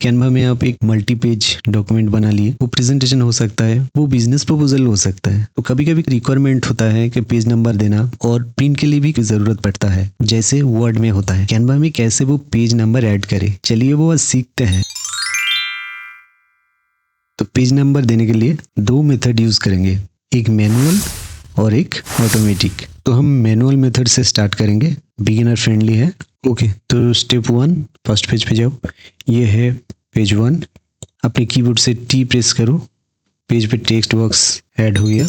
Canva में आप एक मल्टी पेज डॉक्यूमेंट बना लिए, वो प्रेजेंटेशन हो सकता है, वो बिजनेस प्रपोजल हो सकता है। तो कभी कभी रिक्वायरमेंट होता है कि पेज नंबर देना, और प्रिंट के लिए भी जरूरत पड़ता है, जैसे वर्ड में होता है। कैनवा में कैसे वो पेज नंबर ऐड करे, चलिए वो आज सीखते हैं। तो पेज नंबर देने के लिए दो मेथड यूज करेंगे, एक मैनुअल और एक ऑटोमेटिक। तो हम मैनुअल मेथड से स्टार्ट करेंगे, बिगिनर फ्रेंडली है। ओके, तो स्टेप 1, फर्स्ट पेज पे जाओ। ये है पेज 1। अपने कीबोर्ड से टी प्रेस करो, पेज पे टेक्स्ट बॉक्स ऐड हो गया।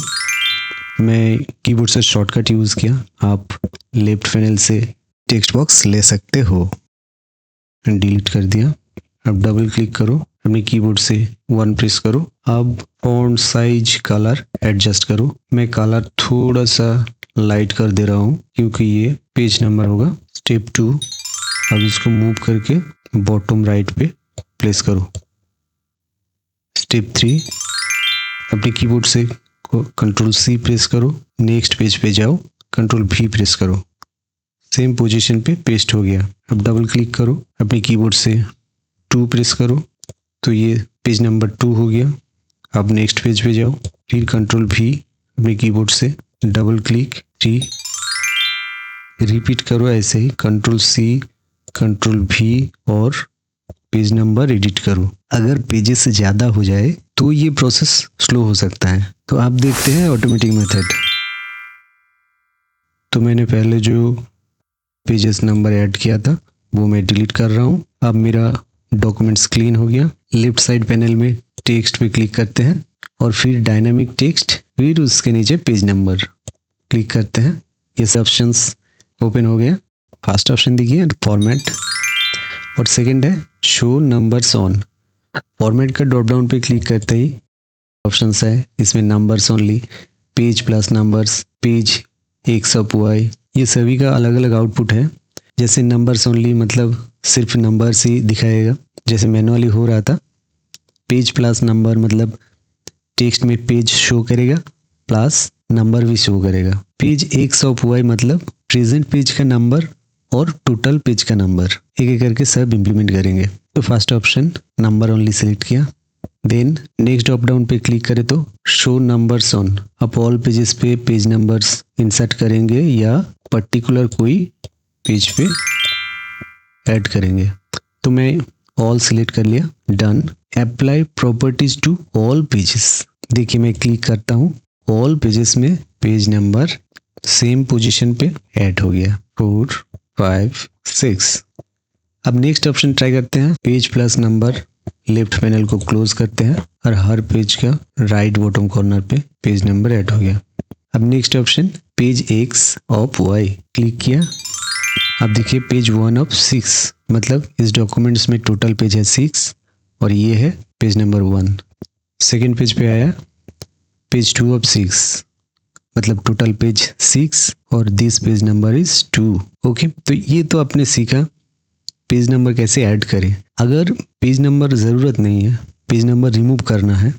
मैं कीबोर्ड से शॉर्टकट यूज़ किया, आप लेफ्ट पैनल से टेक्स्ट बॉक्स ले सकते हो। डिलीट कर दिया। अब डबल क्लिक करो, अपने कीबोर्ड से 1 प्रेस करो। अब फॉन्ट साइज कलर एडजस्ट करो। मैं कलर थोड़ा सा लाइट कर दे रहा हूँ क्योंकि ये पेज नंबर होगा। स्टेप 2, अब इसको मूव करके बॉटम राइट पे प्लेस करो। स्टेप 3, अपने कीबोर्ड से कंट्रोल C प्रेस करो, नेक्स्ट पेज पे जाओ, कंट्रोल V प्रेस करो, सेम पोजीशन पे पेस्ट हो गया। अब डबल क्लिक करो, अपने कीबोर्ड से 2 प्रेस करो, तो ये पेज नंबर 2 हो गया। अब नेक्स्ट पेज पे जाओ, फिर कंट्रोल V, अपने कीबोर्ड से डबल क्लिक 3, रिपीट करो ऐसे ही, कंट्रोल C, कंट्रोल V और पेज नंबर एडिट करो। अगर पेजेस से ज़्यादा हो जाए तो ये प्रोसेस स्लो हो सकता है। तो आप देखते हैं ऑटोमेटिक मेथड। तो मैंने पहले जो पेजेस नंबर ऐड किया था वो मैं डिलीट कर रहा हूँ। अब मेरा डॉक्यूमेंट्स क्लीन हो गया। लेफ्ट साइड पैनल में टेक्स्ट पे क्लिक करते हैं और फिर डायनामिक टेक्स्ट, फिर उसके नीचे पेज नंबर क्लिक करते हैं। ये सब ऑप्शंस ओपन हो गया। फर्स्ट ऑप्शन देखिए फॉर्मेट, और सेकंड है शो नंबर्स ऑन। फॉर्मेट का ड्रॉप डाउन पे क्लिक करते ही ऑप्शंस है, इसमें numbers only, page plus numbers, page एक सब UI, ये सभी का अलग अलग आउटपुट है। जैसे नंबर्स ओनली मतलब सिर्फ नंबर्स ही दिखाएगा, जैसे मैनुअली हो रहा था। पेज प्लस नंबर मतलब टेक्स्ट में पेज शो करेगा प्लस नंबर भी शो करेगा। पेज एक सब UI मतलब प्रेजेंट पेज का नंबर और टोटल पेज का नंबर, एक एक करके सब इम्प्लीमेंट करेंगे। तो first option number only select किया, देन नेक्स्ट ड्रॉप डाउन पे क्लिक करें तो शो नंबर्स ऑन। आप ऑल पेजेस पे पेज नंबर्स इंसर्ट करेंगे या पर्टिकुलर कोई पेज पे ऐड करेंगे। तो मैं ऑल सिलेक्ट कर लिया, done. Apply properties to all pages. देखिए मैं क्लिक करता हूँ, ऑल पेजेस में पेज नंबर सेम पोजीशन पे ऐड हो गया, 4, 5, 6। अब नेक्स्ट ऑप्शन ट्राई करते हैं, page plus number. Left panel को क्लोज करते हैं और हर पेज का राइट बॉटम कॉर्नर पे पेज नंबर ऐड हो गया। अब next option page X of Y, click किया। अब देखिए पेज 1 ऑफ 6, मतलब इस डॉक्यूमेंट्स में टोटल पेज है 6 और ये है पेज नंबर 1। सेकेंड पेज पे आया पेज 2 ऑफ 6, मतलब टोटल पेज 6 और this page number is 2। Okay, तो ये तो आपने सीखा पेज नंबर कैसे ऐड करें। अगर पेज नंबर ज़रूरत नहीं है, पेज नंबर रिमूव करना है,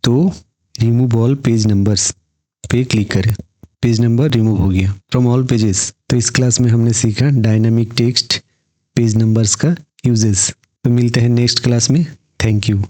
तो रिमूव ऑल पेज नंबर्स पे क्लिक करें, पेज नंबर रिमूव हो गया फ्रॉम ऑल पेजेस। तो इस क्लास में हमने सीखा डायनामिक टेक्स्ट पेज नंबर्स का यूजेस। तो मिलते हैं नेक्स्ट क्लास में। Thank you.